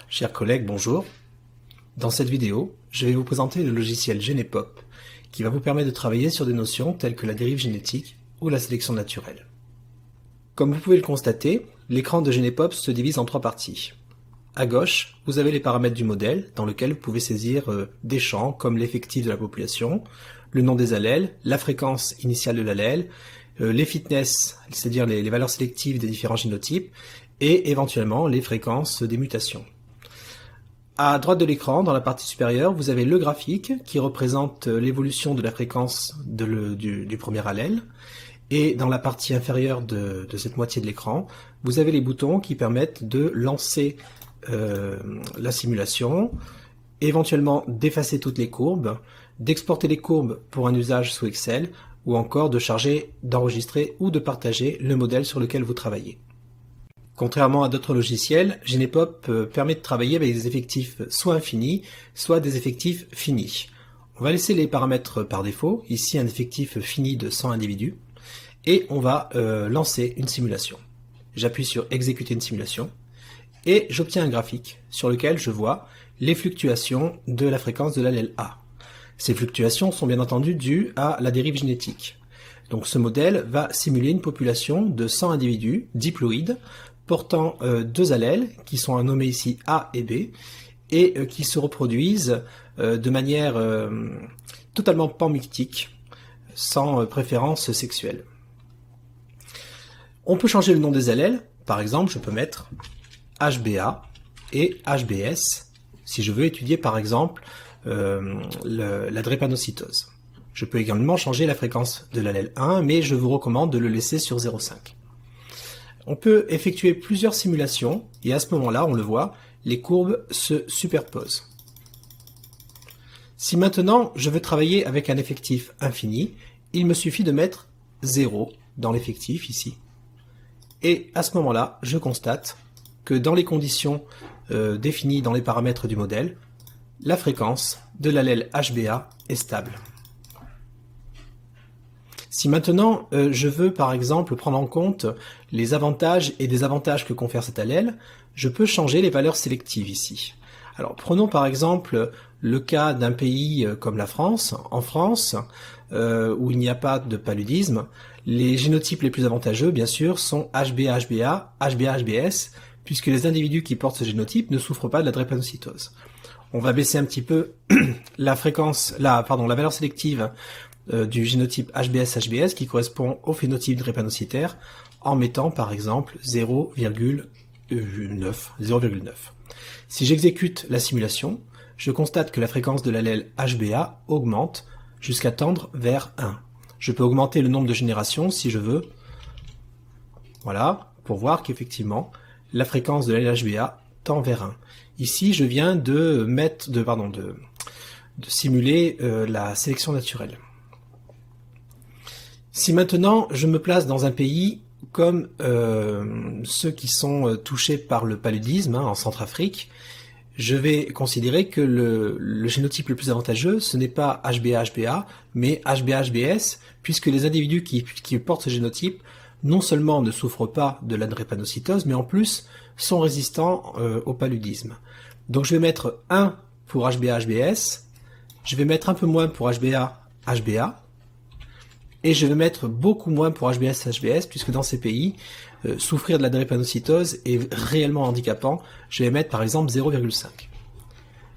Chers collègues, bonjour. Dans cette vidéo, je vais vous présenter le logiciel GenePop qui va vous permettre de travailler sur des notions telles que la dérive génétique ou la sélection naturelle. Comme vous pouvez le constater, l'écran de GenePop se divise en trois parties. À gauche, vous avez les paramètres du modèle dans lequel vous pouvez saisir des champs comme l'effectif de la population, le nom des allèles, la fréquence initiale de l'allèle, les fitness, c'est-à-dire les valeurs sélectives des différents génotypes, et éventuellement les fréquences des mutations. À droite de l'écran, dans la partie supérieure, vous avez le graphique qui représente l'évolution de la fréquence du premier allèle. Et dans la partie inférieure de cette moitié de l'écran, vous avez les boutons qui permettent de lancer la simulation, éventuellement d'effacer toutes les courbes, d'exporter les courbes pour un usage sous Excel, ou encore de charger, d'enregistrer ou de partager le modèle sur lequel vous travaillez. Contrairement à d'autres logiciels, GenePop permet de travailler avec des effectifs soit infinis, soit des effectifs finis. On va laisser les paramètres par défaut, ici un effectif fini de 100 individus, et on va lancer une simulation. J'appuie sur exécuter une simulation, et j'obtiens un graphique sur lequel je vois les fluctuations de la fréquence de l'allèle A. Ces fluctuations sont bien entendu dues à la dérive génétique. Donc ce modèle va simuler une population de 100 individus diploïdes portant deux allèles qui sont nommés ici A et B et qui se reproduisent de manière totalement panmictique, sans préférence sexuelle. On peut changer le nom des allèles, par exemple je peux mettre HBA et HBS si je veux étudier par exemple la drépanocytose. Je peux également changer la fréquence de l'allèle 1, mais je vous recommande de le laisser sur 0,5. On peut effectuer plusieurs simulations, et à ce moment-là, on le voit, les courbes se superposent. Si maintenant je veux travailler avec un effectif infini, il me suffit de mettre 0 dans l'effectif ici. Et à ce moment-là, je constate que dans les conditions définies dans les paramètres du modèle, la fréquence de l'allèle HBA est stable. Si maintenant je veux par exemple prendre en compte les avantages et désavantages que confère cet allèle, je peux changer les valeurs sélectives ici. Alors prenons par exemple le cas d'un pays comme la France. En France, où il n'y a pas de paludisme, les génotypes les plus avantageux bien sûr sont HBA-HBA, HBA-HBS, puisque les individus qui portent ce génotype ne souffrent pas de la drépanocytose. On va baisser un petit peu la valeur sélective du génotype HBS-HBS qui correspond au phénotype drépanocytaire en mettant par exemple 0,9. Si j'exécute la simulation, je constate que la fréquence de l'allèle HBA augmente jusqu'à tendre vers 1. Je peux augmenter le nombre de générations si je veux. Voilà, pour voir qu'effectivement, la fréquence de l'allèle HBA tend vers 1. Ici, je viens de simuler la sélection naturelle. Si maintenant je me place dans un pays comme ceux qui sont touchés par le paludisme en Centrafrique, je vais considérer que le génotype le plus avantageux, ce n'est pas HBA-HBA, mais HBA-HBS, puisque les individus qui portent ce génotype non seulement ne souffrent pas de la drépanocytose, mais en plus sont résistants au paludisme. Donc je vais mettre 1 pour HBA-HBS, je vais mettre un peu moins pour HBA-HBA, et je vais mettre beaucoup moins pour HBS-HBS, puisque dans ces pays, souffrir de la drépanocytose est réellement handicapant. Je vais mettre par exemple 0,5.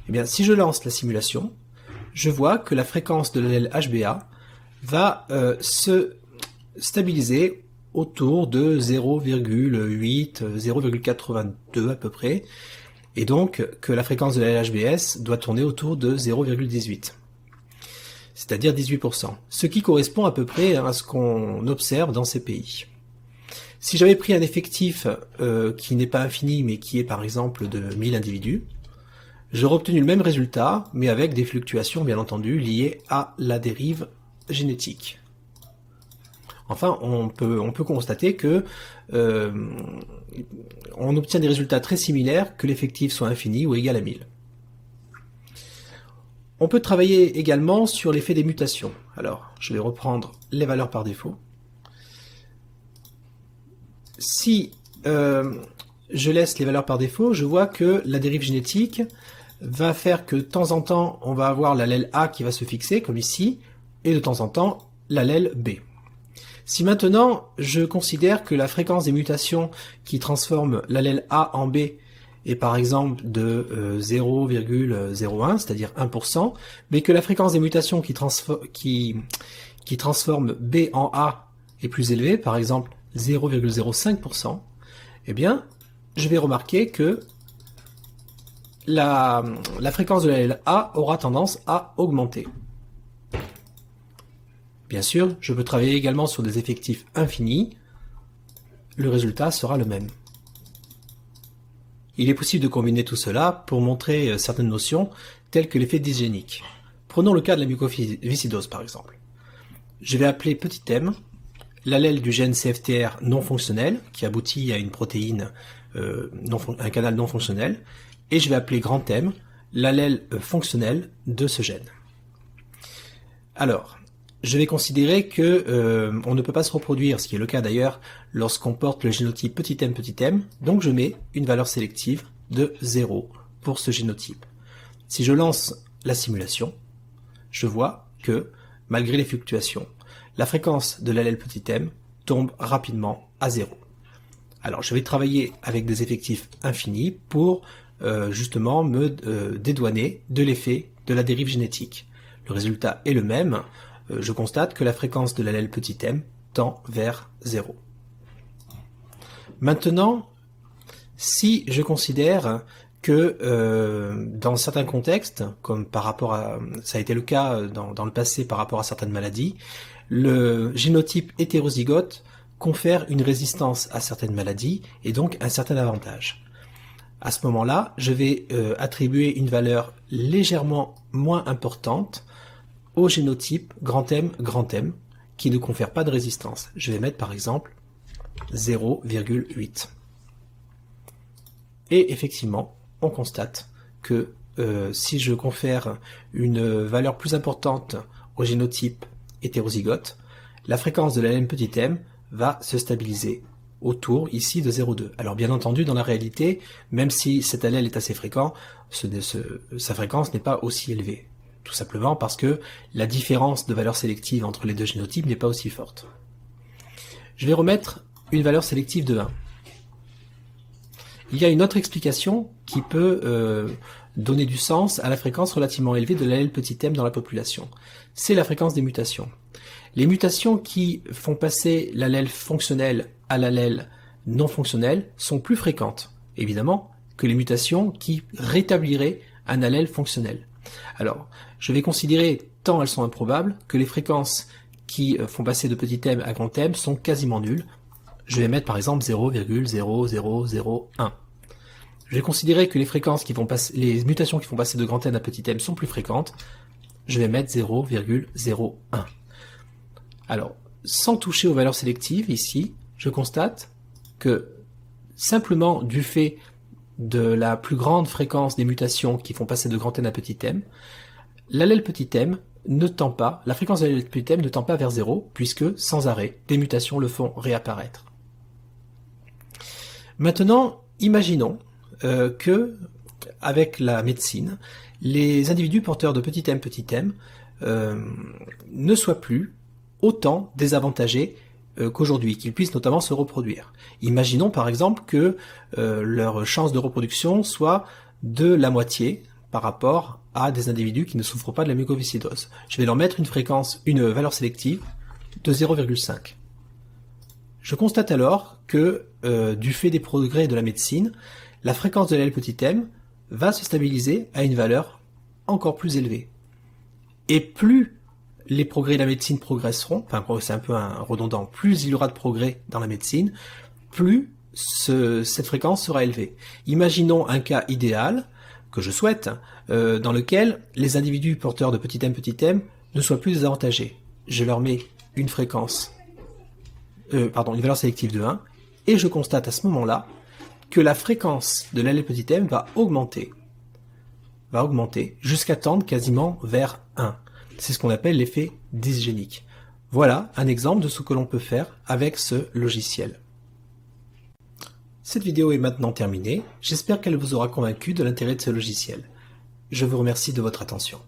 Eh bien, si je lance la simulation, je vois que la fréquence de l'allèle HBA va se stabiliser autour de 0,8, 0,82 à peu près, et donc que la fréquence de l'allèle HBS doit tourner autour de 0,18. C'est-à-dire 18%, ce qui correspond à peu près à ce qu'on observe dans ces pays. Si j'avais pris un effectif qui n'est pas infini, mais qui est par exemple de 1000 individus, j'aurais obtenu le même résultat, mais avec des fluctuations bien entendu liées à la dérive génétique. Enfin, on peut constater que on obtient des résultats très similaires que l'effectif soit infini ou égal à 1000. On peut travailler également sur l'effet des mutations. Alors, je vais reprendre les valeurs par défaut. Si je laisse les valeurs par défaut, je vois que la dérive génétique va faire que de temps en temps, on va avoir l'allèle A qui va se fixer, comme ici, et de temps en temps, l'allèle B. Si maintenant, je considère que la fréquence des mutations qui transforment l'allèle A en B est par exemple de 0,01, c'est-à-dire 1%, mais que la fréquence des mutations qui transforment B en A est plus élevée, par exemple 0,05%, eh bien, je vais remarquer que la fréquence de l'allèle A aura tendance à augmenter. Bien sûr, je peux travailler également sur des effectifs infinis. Le résultat sera le même. Il est possible de combiner tout cela pour montrer certaines notions telles que l'effet dysgénique. Prenons le cas de la mucoviscidose par exemple. Je vais appeler petit m l'allèle du gène CFTR non fonctionnel qui aboutit à une protéine, un canal non fonctionnel, et je vais appeler grand M l'allèle fonctionnel de ce gène. Alors, je vais considérer que on ne peut pas se reproduire, ce qui est le cas d'ailleurs lorsqu'on porte le génotype petit m, donc je mets une valeur sélective de 0 pour ce génotype. Si je lance la simulation, je vois que, malgré les fluctuations, la fréquence de l'allèle petit m tombe rapidement à 0. Alors je vais travailler avec des effectifs infinis pour justement me dédouaner de l'effet de la dérive génétique. Le résultat est le même. Je constate que la fréquence de l'allèle petit m tend vers 0. Maintenant, si je considère que dans certains contextes, comme par rapport à, ça a été le cas dans le passé par rapport à certaines maladies, le génotype hétérozygote confère une résistance à certaines maladies et donc un certain avantage. À ce moment-là, je vais attribuer une valeur légèrement moins importante au génotype grand M, qui ne confère pas de résistance. Je vais mettre par exemple 0,8. Et effectivement, on constate que si je confère une valeur plus importante au génotype hétérozygote, la fréquence de l'allèle petit m va se stabiliser autour ici de 0,2. Alors bien entendu, dans la réalité, même si cet allèle est assez fréquent, sa fréquence n'est pas aussi élevée. Tout simplement parce que la différence de valeur sélective entre les deux génotypes n'est pas aussi forte. Je vais remettre une valeur sélective de 1. Il y a une autre explication qui peut donner du sens à la fréquence relativement élevée de l'allèle petit m dans la population. C'est la fréquence des mutations. Les mutations qui font passer l'allèle fonctionnel à l'allèle non fonctionnel sont plus fréquentes, évidemment, que les mutations qui rétabliraient un allèle fonctionnel. Alors, je vais considérer, tant elles sont improbables, que les fréquences qui font passer de petit m à grand M sont quasiment nulles. Je vais mettre par exemple 0,0001. Je vais considérer que les fréquences qui font passer, les mutations qui font passer de grand M à petit m sont plus fréquentes. Je vais mettre 0,01. Alors, sans toucher aux valeurs sélectives, ici, je constate que simplement du fait de la plus grande fréquence des mutations qui font passer de grand M à petit m, l'allèle petit m ne tend pas, la fréquence de l'allèle petit m ne tend pas vers 0, puisque, sans arrêt, des mutations le font réapparaître. Maintenant, imaginons que, avec la médecine, les individus porteurs de petit m ne soient plus autant désavantagés qu'aujourd'hui, qu'ils puissent notamment se reproduire. Imaginons par exemple que leur chance de reproduction soit de la moitié par rapport à des individus qui ne souffrent pas de la mucoviscidose. Je vais leur mettre une valeur sélective de 0,5. Je constate alors que, du fait des progrès de la médecine, la fréquence de l'allèle petit m va se stabiliser à une valeur encore plus élevée. Et plus les progrès de la médecine progresseront, enfin c'est un peu un redondant, plus il y aura de progrès dans la médecine, plus cette fréquence sera élevée. Imaginons un cas idéal, que je souhaite, dans lequel les individus porteurs de petit m ne soient plus désavantagés. Je leur mets une valeur sélective de 1, et je constate à ce moment-là que la fréquence de l'allèle petit m va augmenter jusqu'à tendre quasiment vers 1. C'est ce qu'on appelle l'effet dysgénique. Voilà un exemple de ce que l'on peut faire avec ce logiciel. Cette vidéo est maintenant terminée, j'espère qu'elle vous aura convaincu de l'intérêt de ce logiciel. Je vous remercie de votre attention.